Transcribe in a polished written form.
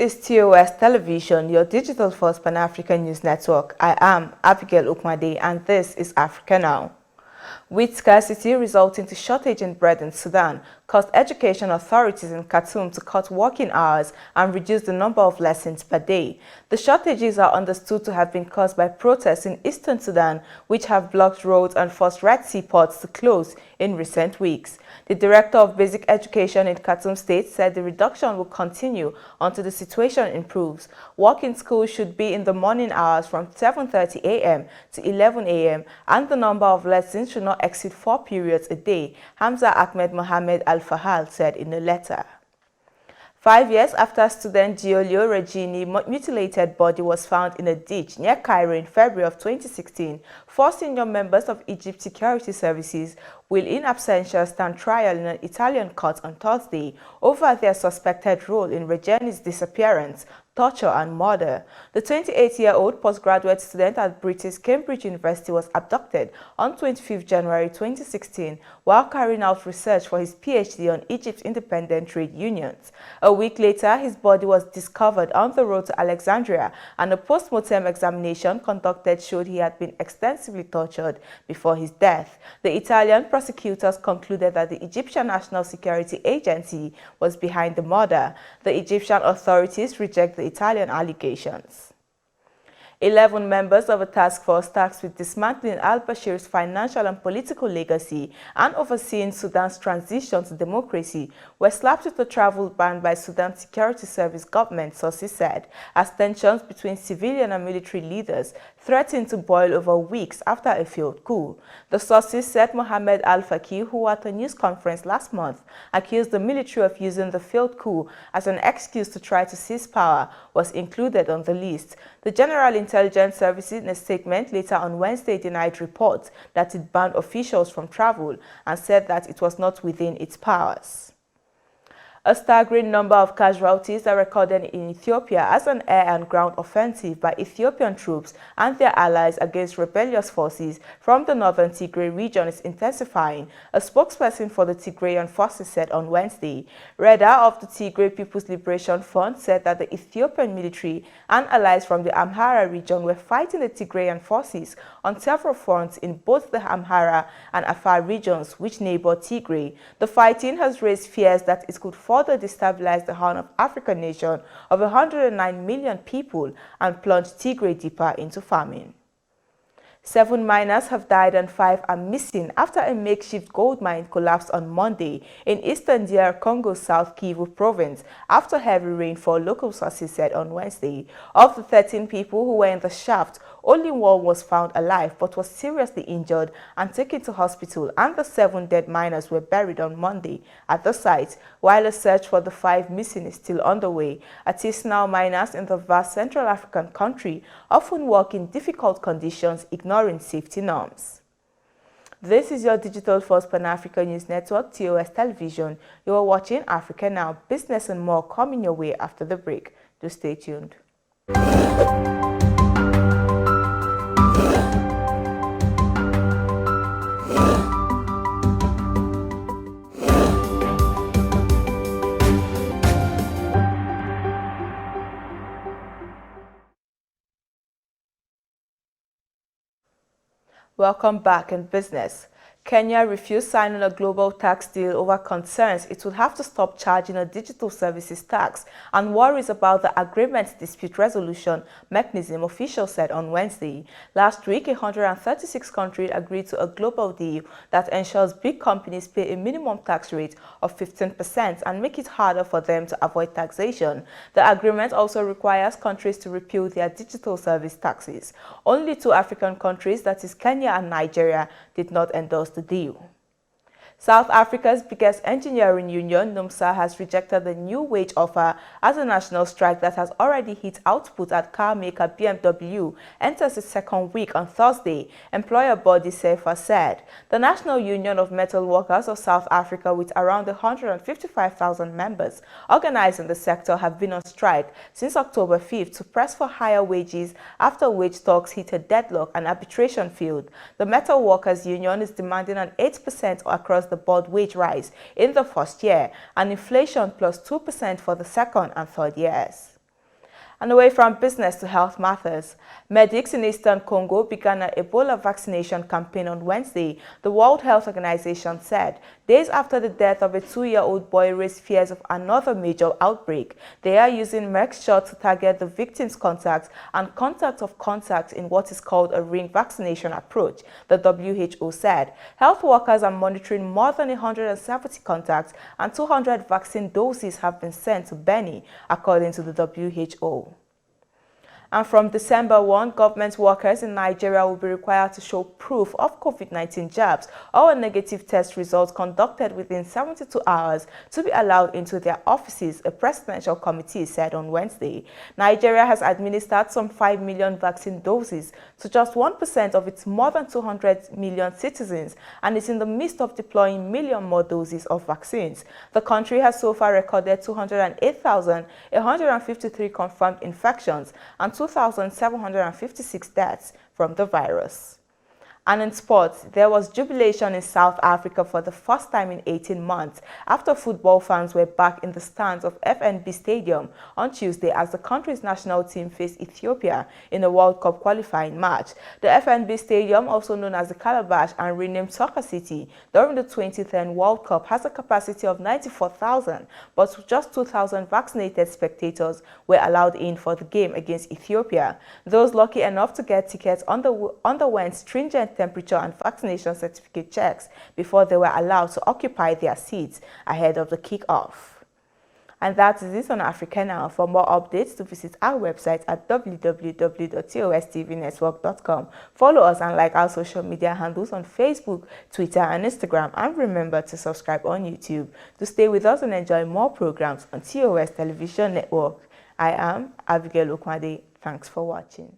is TOS Television, your digital-first Pan-African news network. I am Abigail Ukmade, and this is Africa Now. With scarcity resulting to shortage in bread in Sudan, caused education authorities in Khartoum to cut working hours and reduce the number of lessons per day. The shortages are understood to have been caused by protests in eastern Sudan, which have blocked roads and forced Red Sea ports to close in recent weeks. The director of basic education in Khartoum State said the reduction will continue until the situation improves. Working schools should be in the morning hours from 7:30 a.m. to 11 a.m. and the number of lessons should not exceed 4 periods a day, Hamza Ahmed Mohamed Al-Fahal said in a letter. 5 years after student Giulio Regini's mutilated body was found in a ditch near Cairo in February of 2016, 4 senior members of Egypt's security services will in absentia stand trial in an Italian court on Thursday over their suspected role in Regini's disappearance, torture and murder. The 28-year-old postgraduate student at British Cambridge University was abducted on 25 January 2016 while carrying out research for his PhD on Egypt's independent trade unions. A week later, his body was discovered on the road to Alexandria, and a post-mortem examination conducted showed he had been extensively tortured before his death. The Italian prosecutors concluded that the Egyptian National Security Agency was behind the murder. The Egyptian authorities reject the Italian allegations. 11 members of a task force tasked with dismantling al-Bashir's financial and political legacy and overseeing Sudan's transition to democracy were slapped with a travel ban by Sudan's security service government, sources said, as tensions between civilian and military leaders threatened to boil over weeks after a failed coup. The sources said Mohamed al-Faqih, who at a news conference last month accused the military of using the failed coup as an excuse to try to seize power, was included on the list. The General Intelligence Service in a statement later on Wednesday denied reports that it banned officials from travel and said that it was not within its powers. A staggering number of casualties are recorded in Ethiopia as an air and ground offensive by Ethiopian troops and their allies against rebellious forces from the northern Tigray region is intensifying, a spokesperson for the Tigrayan forces said on Wednesday. Reda of the Tigray People's Liberation Front said that the Ethiopian military and allies from the Amhara region were fighting the Tigrayan forces on several fronts in both the Amhara and Afar regions, which neighbor Tigray. The fighting has raised fears that it could further destabilize the Horn of Africa nation of 109 million people and plunge Tigray deeper into famine. 7 miners have died and 5 are missing after a makeshift gold mine collapsed on Monday in eastern DR Congo's South Kivu province after heavy rainfall, local sources said on Wednesday. Of the 13 people who were in the shaft, only one was found alive but was seriously injured and taken to hospital, and the 7 dead miners were buried on Monday at the site, while a search for the 5 missing is still underway. Artisanal miners in the vast Central African country often work in difficult conditions, ignoring safety norms. This is your digital-first Pan-African news network, TOS Television. You are watching Africa Now. Business and more coming your way after the break. Do stay tuned. Welcome back in business. Kenya refused signing a global tax deal over concerns it would have to stop charging a digital services tax and worries about the agreement's dispute resolution mechanism, officials said on Wednesday. Last week, 136 countries agreed to a global deal that ensures big companies pay a minimum tax rate of 15% and make it harder for them to avoid taxation. The agreement also requires countries to repeal their digital service taxes. Only 2 African countries, that is Kenya and Nigeria, did not endorse the deal. South Africa's biggest engineering union, NUMSA, has rejected the new wage offer as a national strike that has already hit output at car maker BMW enters its 2nd week on Thursday, employer body SEFA said. The National Union of Metal Workers of South Africa, with around 155,000 members organized in the sector, have been on strike since October 5th to press for higher wages after wage talks hit a deadlock and arbitration failed. The Metal Workers Union is demanding an 8% across the board wage rise in the first year and inflation plus 2% for the second and third years. And away from business to health matters, medics in eastern Congo began an Ebola vaccination campaign on Wednesday, the World Health Organization said, days after the death of a 2-year-old boy raised fears of another major outbreak. They are using makeshift to target the victim's contacts and contact of contacts in what is called a ring vaccination approach, the WHO said. Health workers are monitoring more than 170 contacts and 200 vaccine doses have been sent to Beni, according to the WHO. And from December 1, government workers in Nigeria will be required to show proof of COVID-19 jabs or a negative test result conducted within 72 hours to be allowed into their offices, a presidential committee said on Wednesday. Nigeria has administered some 5 million vaccine doses to just 1% of its more than 200 million citizens and is in the midst of deploying million more doses of vaccines. The country has so far recorded 208,153 confirmed infections and 2,756 deaths from the virus. And in sports, there was jubilation in South Africa for the first time in 18 months after football fans were back in the stands of FNB Stadium on Tuesday as the country's national team faced Ethiopia in a World Cup qualifying match. The FNB Stadium, also known as the Calabash and renamed Soccer City during the 2010 World Cup, has a capacity of 94,000, but just 2,000 vaccinated spectators were allowed in for the game against Ethiopia. Those lucky enough to get tickets underwent stringent temperature and vaccination certificate checks before they were allowed to occupy their seats ahead of the kick-off. And that is it on Africa Now. For more updates, to visit our website at www.tostvnetwork.com. Follow us and like our social media handles on Facebook, Twitter, and Instagram. And remember to subscribe on YouTube to stay with us and enjoy more programs on TOS Television Network. I am Abigail Okwade. Thanks for watching.